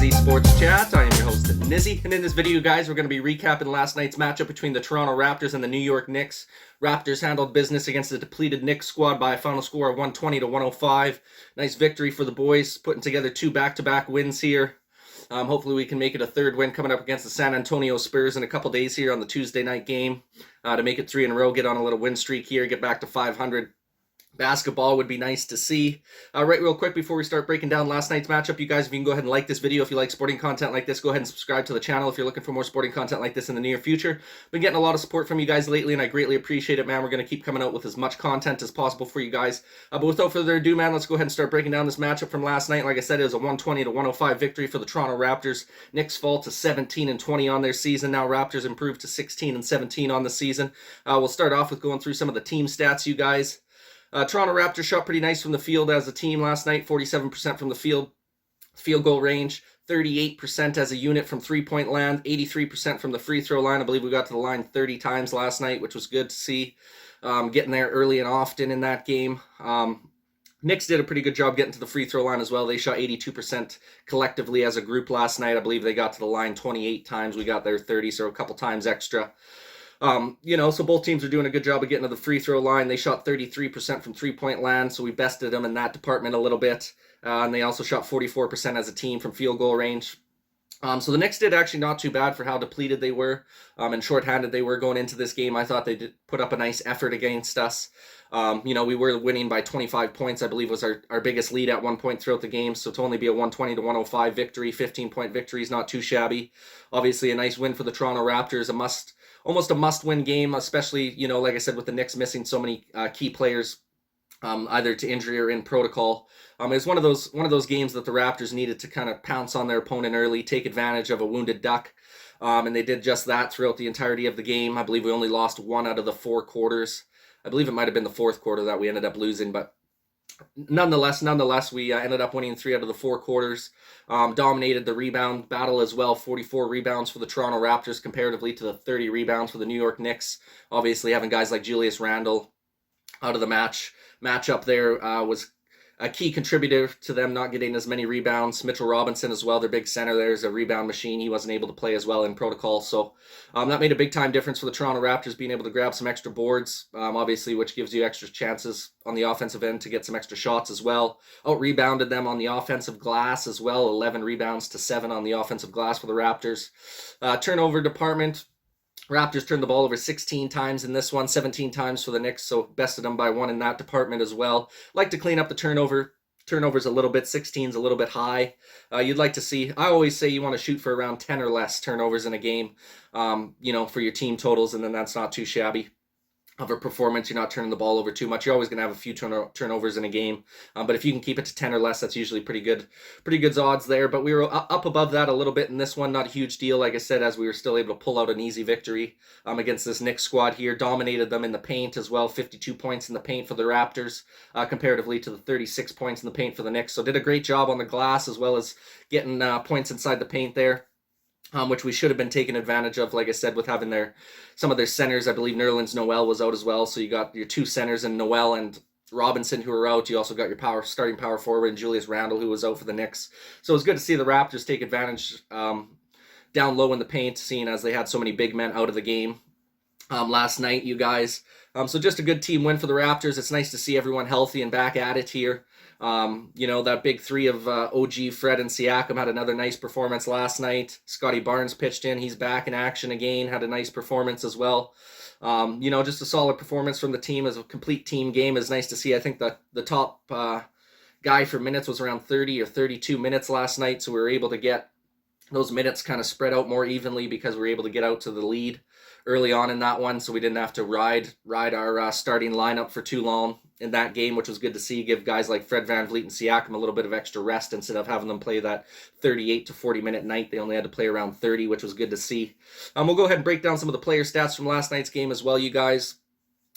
Nizzy Sports Chat. I am your host, Nizzy, and in this video, guys, we're going to be recapping last night's matchup between the Toronto Raptors and the New York Knicks. Raptors handled business against the depleted Knicks squad by a final score of 120 to 105. Nice victory for the boys, putting together two back-to-back wins here. Hopefully we can make it a third win coming up against the San Antonio Spurs in a couple days here on the Tuesday night game to make it 3 in a row, get on a little win streak here, get back to 500. Basketball would be nice to see. Right, real quick before we start breaking down last night's matchup, you guys, if you can go ahead and like this video. If you like sporting content like this, go ahead and subscribe to the channel if you're looking for more sporting content like this in the near future. Been getting a lot of support from you guys lately, and I greatly appreciate it, man. We're going to keep coming out with as much content as possible for you guys. But without further ado, man, let's go ahead and start breaking down this matchup from last night. Like I said, it was a 120 to 105 victory for the Toronto Raptors. Knicks fall to 17-20 on their season. Now Raptors improved to 16-17 on the season. We'll start off with going through some of the team stats, you guys. Toronto Raptors shot pretty nice from the field as a team last night, 47% from the field goal range, 38% as a unit from three-point land, 83% from the free throw line. I believe we got to the line 30 times last night, which was good to see, getting there early and often in that game. Knicks did a pretty good job getting to the free throw line as well. They shot 82% collectively as a group last night. I believe they got to the line 28 times. We got there 30, so a couple times extra. So both teams are doing a good job of getting to the free throw line. They shot 33% from three-point land, so we bested them in that department a little bit. And they also shot 44% as a team from field goal range. So the Knicks did actually not too bad for how depleted they were and shorthanded they were going into this game. I thought they did put up a nice effort against us. We were winning by 25 points, I believe was our biggest lead at one point throughout the game. So to only be a 120 to 105 victory, 15-point victory is not too shabby. Obviously a nice win for the Toronto Raptors, almost a must-win game, especially, like I said, with the Knicks missing so many key players, either to injury or in protocol. It was one of those games that the Raptors needed to kind of pounce on their opponent early, take advantage of a wounded duck, and they did just that throughout the entirety of the game. I believe we only lost one out of the 4 quarters. I believe it might have been the 4th quarter that we ended up losing, but nonetheless, we ended up winning 3 out of the 4 quarters. Dominated the rebound battle as well. 44 rebounds for the Toronto Raptors comparatively to the 30 rebounds for the New York Knicks. Obviously, having guys like Julius Randle out of the matchup there was a key contributor to them not getting as many rebounds. Mitchell Robinson as well, their big center there, is a rebound machine. He wasn't able to play as well in protocol. So that made a big time difference for the Toronto Raptors, being able to grab some extra boards, obviously, which gives you extra chances on the offensive end to get some extra shots as well. Out-rebounded them on the offensive glass as well, 11 rebounds to 7 on the offensive glass for the Raptors. Turnover department, Raptors turned the ball over 16 times in this one, 17 times for the Knicks, so bested them by 1 in that department as well. Like to clean up the turnovers a little bit. 16's a little bit high. You'd like to see, I always say you want to shoot for around 10 or less turnovers in a game, for your team totals, and then that's not too shabby of a performance. You're not turning the ball over too much. You're always going to have a few turnovers in a game, but if you can keep it to 10 or less, that's usually pretty good odds there. But we were up above that a little bit in this one. Not a huge deal, like I said, as we were still able to pull out an easy victory against this Knicks squad here. Dominated them in the paint as well. 52 points in the paint for the Raptors comparatively to the 36 points in the paint for the Knicks. So did a great job on the glass as well as getting points inside the paint there. Which we should have been taking advantage of, like I said, with having some of their centers. I believe Nerlens Noel was out as well, so you got your 2 centers in Noel and Robinson who were out. You also got your starting power forward and Julius Randle who was out for the Knicks. So it was good to see the Raptors take advantage down low in the paint, seeing as they had so many big men out of the game last night, you guys. So just a good team win for the Raptors. It's nice to see everyone healthy and back at it here. That big 3 of OG, Fred, and Siakam had another nice performance last night. Scotty Barnes pitched in. He's back in action again. Had a nice performance as well. Just a solid performance from the team as a complete team game is nice to see. I think the top guy for minutes was around 30 or 32 minutes last night, so we were able to get those minutes kind of spread out more evenly because we were able to get out to the lead early on in that one, so we didn't have to ride our starting lineup for too long in that game, which was good to see. Give guys like Fred VanVleet and Siakam a little bit of extra rest instead of having them play that 38 to 40 minute night. They only had to play around 30, which was good to see. We'll go ahead and break down some of the player stats from last night's game as well, you guys.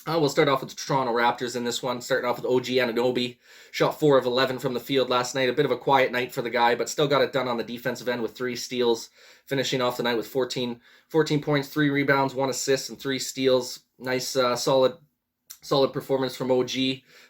We'll start off with the Toronto Raptors in this one, starting off with OG Anunoby. Shot 4 of 11 from the field last night. A bit of a quiet night for the guy, but still got it done on the defensive end with 3 steals, finishing off the night with 14 points, 3 rebounds, 1 assist, and 3 steals. Nice, solid Solid performance from OG.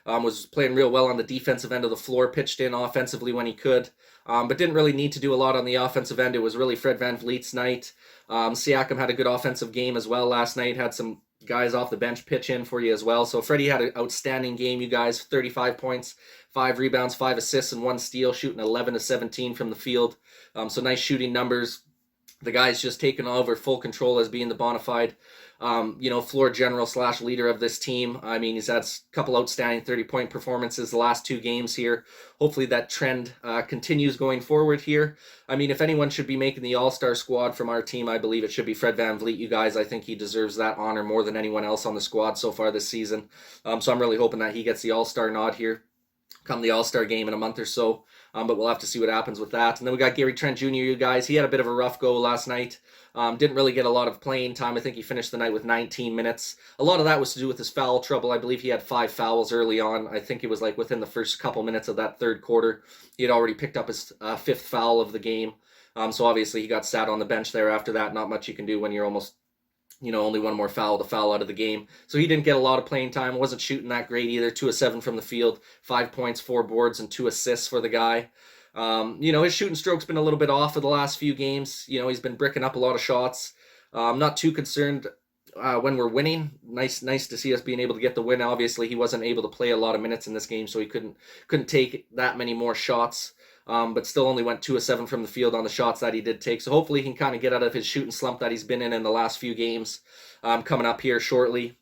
Was playing real well on the defensive end of the floor, pitched in offensively when he could, but didn't really need to do a lot on the offensive end. It was really Fred VanVleet's night. Siakam had a good offensive game as well last night, had some guys off the bench pitch in for you as well. So Freddie had an outstanding game, you guys. 35 points, 5 rebounds, 5 assists, and 1 steal, shooting 11 to 17 from the field. So nice shooting numbers. The guy's just taken over full control as being the bona fide, floor general / leader of this team. I mean, he's had a couple outstanding 30-point performances the last 2 games here. Hopefully that trend continues going forward here. I mean, if anyone should be making the All-Star squad from our team, I believe it should be Fred VanVleet, you guys. I think he deserves that honor more than anyone else on the squad so far this season. So I'm really hoping that he gets the All-Star nod here come the All-Star game in a month or so. But we'll have to see what happens with that. And then we got Gary Trent Jr., you guys. He had a bit of a rough go last night. Didn't really get a lot of playing time. I think he finished the night with 19 minutes. A lot of that was to do with his foul trouble. I believe he had 5 fouls early on. I think it was like within the first couple minutes of that third quarter. He had already picked up his 5th foul of the game. So obviously he got sat on the bench there after that. Not much you can do when you're almost only one more foul to foul out of the game. So he didn't get a lot of playing time. Wasn't shooting that great either. 2 of 7 from the field, 5 points, 4 boards, and 2 assists for the guy. His shooting stroke's been a little bit off for the last few games. He's been bricking up a lot of shots. I'm not too concerned when we're winning. Nice to see us being able to get the win. Obviously, he wasn't able to play a lot of minutes in this game, so he couldn't take that many more shots. But still only went 2 of 7 from the field on the shots that he did take. So hopefully he can kind of get out of his shooting slump that he's been in the last few games coming up here shortly.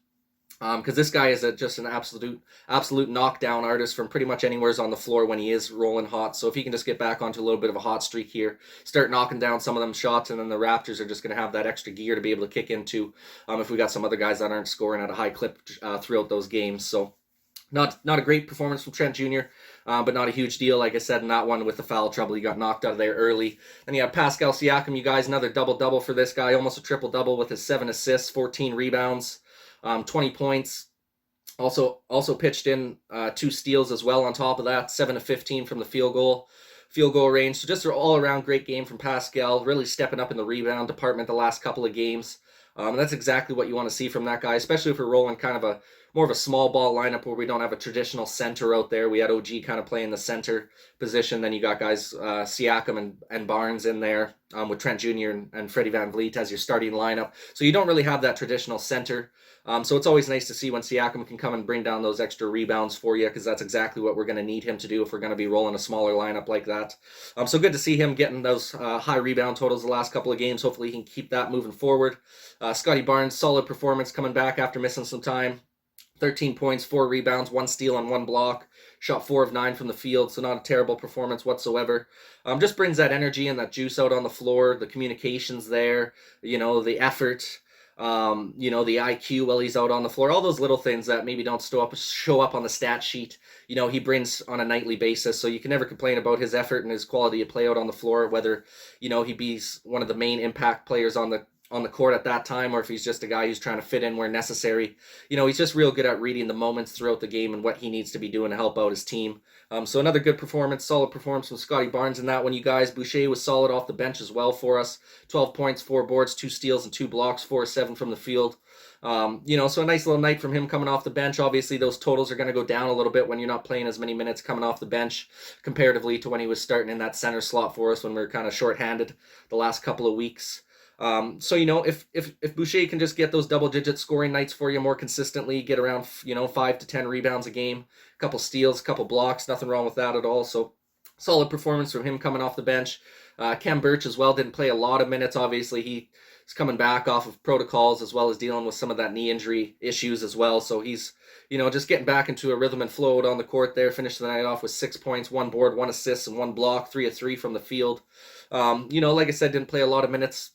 Because this guy is just an absolute knockdown artist from pretty much anywhere's on the floor when he is rolling hot. So if he can just get back onto a little bit of a hot streak here, start knocking down some of them shots, and then the Raptors are just going to have that extra gear to be able to kick into if we got some other guys that aren't scoring at a high clip throughout those games. So not a great performance from Trent Jr., but not a huge deal. Like I said, in that one with the foul trouble, he got knocked out of there early. Then you have Pascal Siakam, you guys, another double-double for this guy, almost a triple-double with his 7 assists, 14 rebounds, 20 points. Also pitched in 2 steals as well on top of that, 7 of 15 from the field goal range. So just an all-around great game from Pascal, really stepping up in the rebound department the last couple of games. And that's exactly what you want to see from that guy, especially if we're rolling kind of more of a small ball lineup where we don't have a traditional center out there. We had OG kind of playing the center position. Then you got guys Siakam and Barnes in there with Trent Jr. and Freddie VanVleet as your starting lineup. So you don't really have that traditional center. So it's always nice to see when Siakam can come and bring down those extra rebounds for you, because that's exactly what we're going to need him to do if we're going to be rolling a smaller lineup like that. So good to see him getting those high rebound totals the last couple of games. Hopefully he can keep that moving forward. Scotty Barnes, solid performance coming back after missing some time. 13 points, 4 rebounds, 1 steal, and 1 block. Shot 4 of 9 from the field, so not a terrible performance whatsoever. Just brings that energy and that juice out on the floor. The communications there, the effort, the IQ while he's out on the floor. All those little things that maybe don't show up on the stat sheet, he brings on a nightly basis. So you can never complain about his effort and his quality of play out on the floor, whether, he be one of the main impact players on the court at that time, or if he's just a guy who's trying to fit in where necessary. He's just real good at reading the moments throughout the game and what he needs to be doing to help out his team. So another good performance, solid performance from Scotty Barnes in that one, you guys. Boucher was solid off the bench as well for us. 12 points, 4 boards, 2 steals, and 2 blocks, 4 of 7 from the field. So a nice little night from him coming off the bench. Obviously, those totals are going to go down a little bit when you're not playing as many minutes coming off the bench comparatively to when he was starting in that center slot for us when we were kind of shorthanded the last couple of weeks. So if Boucher can just get those double-digit scoring nights for you more consistently, get around 5 to 10 rebounds a game, a couple steals, a couple blocks, nothing wrong with that at all. So solid performance from him coming off the bench. Kem Birch as well didn't play a lot of minutes. Obviously, he's coming back off of protocols as well as dealing with some of that knee injury issues as well. So he's just getting back into a rhythm and flow on the court there. Finished the night off with 6 points, 1 board, 1 assist, and 1 block, 3 of 3 from the field. Like I said, didn't play a lot of minutes,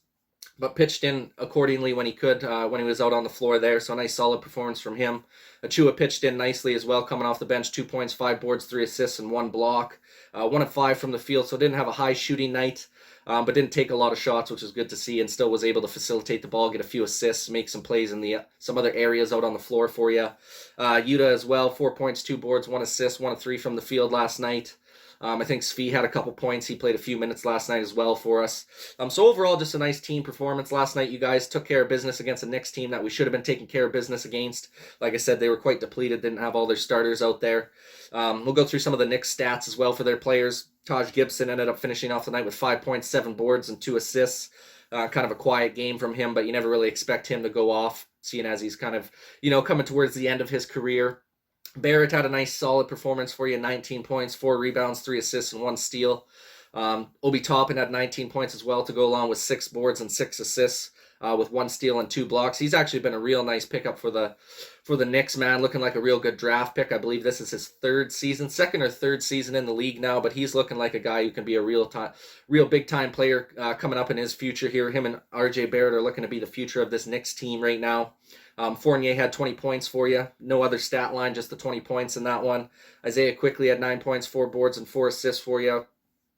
but pitched in accordingly when he could, when he was out on the floor there. So a nice solid performance from him. Achua pitched in nicely as well, coming off the bench, 2 points, 5 boards, 3 assists, and 1 block. 1 of 5 from the field, so didn't have a high shooting night, but didn't take a lot of shots, which was good to see, and still was able to facilitate the ball, get a few assists, make some plays in some other areas out on the floor for you. Yuta as well, 4 points, 2 boards, 1 assist, 1 of 3 from the field last night. I think Svi had a couple points. He played a few minutes last night as well for us. So overall, just a nice team performance last night. You guys took care of business against a Knicks team that we should have been taking care of business against. Like I said, they were quite depleted, didn't have all their starters out there. We'll go through some of the Knicks stats as well for their players. Taj Gibson ended up finishing off the night with 5 points, 7 boards, and 2 assists. Kind of a quiet game from him, but you never really expect him to go off, seeing as he's kind of, coming towards the end of his career. Barrett had a nice solid performance for you, 19 points, 4 rebounds, 3 assists, and 1 steal. Obi Toppin had 19 points as well to go along with 6 boards and 6 assists with 1 steal and 2 blocks. He's actually been a real nice pickup for the Knicks, man, looking like a real good draft pick. I believe this is his second or third season in the league now, but he's looking like a guy who can be a real big-time player coming up in his future here. Him and RJ Barrett are looking to be the future of this Knicks team right now. Fournier had 20 points for you. No other stat line, just the 20 points in that one. Isaiah Quickly had 9 points, 4 boards, and 4 assists for you.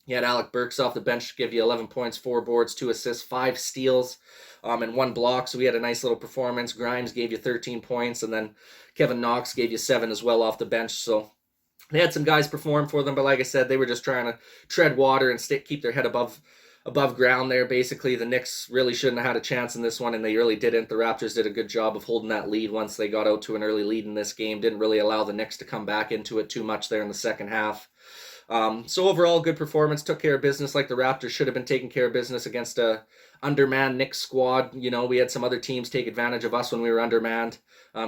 You had Alec Burks off the bench to give you 11 points, 4 boards, 2 assists, 5 steals, and 1 block. So we had a nice little performance. Grimes gave you 13 points, and then Kevin Knox gave you 7 as well off the bench. So they had some guys perform for them, but like I said, they were just trying to tread water and keep their head above ground there. Basically, the Knicks really shouldn't have had a chance in this one, and they really didn't. The Raptors did a good job of holding that lead once they got out to an early lead in this game. Didn't really allow the Knicks to come back into it too much there in the second half. So overall, good performance. Took care of business like the Raptors should have been taking care of business against a undermanned Knicks squad. We had some other teams take advantage of us when we were undermanned,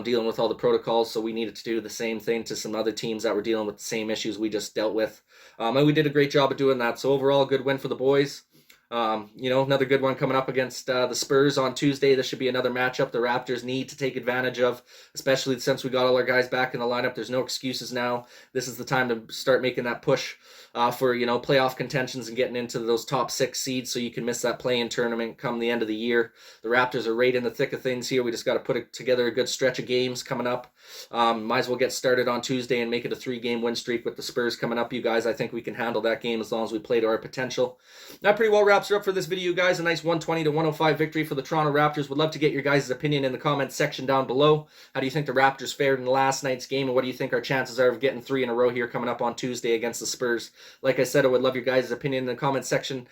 dealing with all the protocols, so we needed to do the same thing to some other teams that were dealing with the same issues we just dealt with. And we did a great job of doing that. So overall, good win for the boys. Another good one coming up against the Spurs on Tuesday. This should be another matchup the Raptors need to take advantage of, especially since we got all our guys back in the lineup. There's no excuses now. This is the time to start making that push for, playoff contentions and getting into those top 6 seeds so you can miss that play-in tournament come the end of the year. The Raptors are right in the thick of things here. We just got to put together a good stretch of games coming up. Might as well get started on Tuesday and make it a 3-game win streak with the Spurs coming up, you guys. I think we can handle that game as long as we play to our potential. That pretty well wraps her up for this video, guys. A nice 120-105 victory for the Toronto Raptors. Would love to get your guys' opinion in the comments section down below. How do you think the Raptors fared in the last night's game, and what do you think our chances are of getting 3 in a row here coming up on Tuesday against the Spurs? Like I said, I would love your guys' opinion in the comments section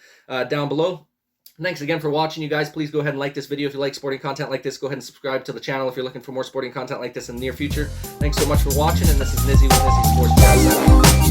down below. Thanks again for watching, you guys. Please go ahead and like this video if you like sporting content like this. Go ahead and subscribe to the channel if you're looking for more sporting content like this in the near future. Thanks so much for watching, and this is Nizzy with Nizzy Sports Chat.